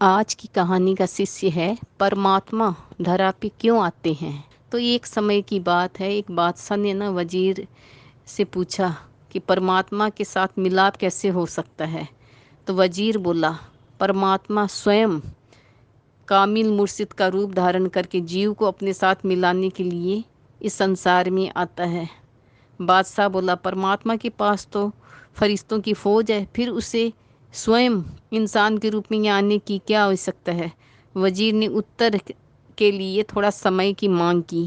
आज की कहानी का शिष्य है परमात्मा धरा पे क्यों आते हैं। तो ये एक समय की बात है। एक बादशाह ने ना वजीर से पूछा कि परमात्मा के साथ मिलाप कैसे हो सकता है। तो वजीर बोला, परमात्मा स्वयं कामिल मुर्शिद का रूप धारण करके जीव को अपने साथ मिलाने के लिए इस संसार में आता है। बादशाह बोला, परमात्मा के पास तो फरिश्तों की फौज है, फिर उसे स्वयं इंसान के रूप में यहाँ आने की क्या आवश्यकता है। वजीर ने उत्तर के लिए थोड़ा समय की मांग की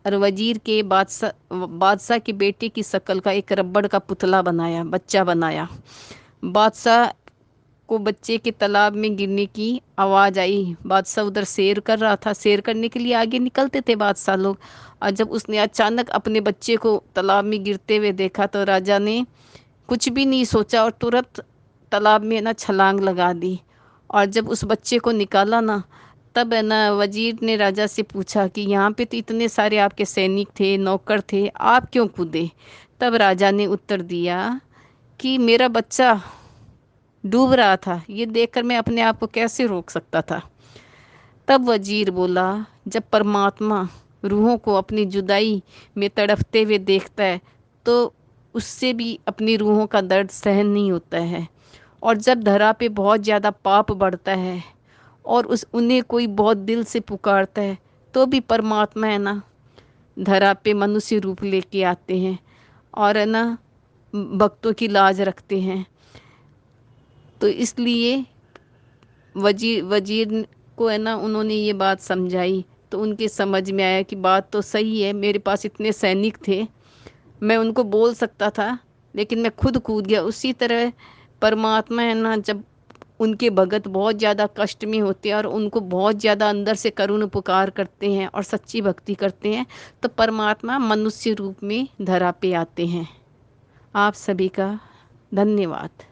और वजीर के बादशाह के बेटे की शक्ल का एक रबड़ का पुतला बनाया, बच्चा बनाया। बादशाह को बच्चे के तालाब में गिरने की आवाज़ आई। बादशाह उधर सैर कर रहा था, सैर करने के लिए आगे निकलते थे बादशाह लोग। और जब उसने अचानक अपने बच्चे को तालाब में गिरते हुए देखा तो राजा ने कुछ भी नहीं सोचा और तुरंत तालाब में ना छलांग लगा दी। और जब उस बच्चे को निकाला ना, तब है ना वजीर ने राजा से पूछा कि यहाँ पे तो इतने सारे आपके सैनिक थे, नौकर थे, आप क्यों कूदे। तब राजा ने उत्तर दिया कि मेरा बच्चा डूब रहा था, ये देखकर मैं अपने आप को कैसे रोक सकता था। तब वजीर बोला, जब परमात्मा रूहों को अपनी जुदाई में तड़पते हुए देखता है तो उससे भी अपनी रूहों का दर्द सहन नहीं होता है। और जब धरा पे बहुत ज़्यादा पाप बढ़ता है और उस उन्हें कोई बहुत दिल से पुकारता है तो भी परमात्मा है ना धरा पे मनुष्य रूप लेके आते हैं और है ना भक्तों की लाज रखते हैं। तो इसलिए वजीर वजीर को है ना उन्होंने ये बात समझाई तो उनके समझ में आया कि बात तो सही है, मेरे पास इतने सैनिक थे, मैं उनको बोल सकता था, लेकिन मैं खुद कूद गया। उसी तरह परमात्मा है ना, जब उनके भगत बहुत ज़्यादा कष्ट में होते हैं और उनको बहुत ज़्यादा अंदर से करुण पुकार करते हैं और सच्ची भक्ति करते हैं तो परमात्मा मनुष्य रूप में धरा पे आते हैं। आप सभी का धन्यवाद।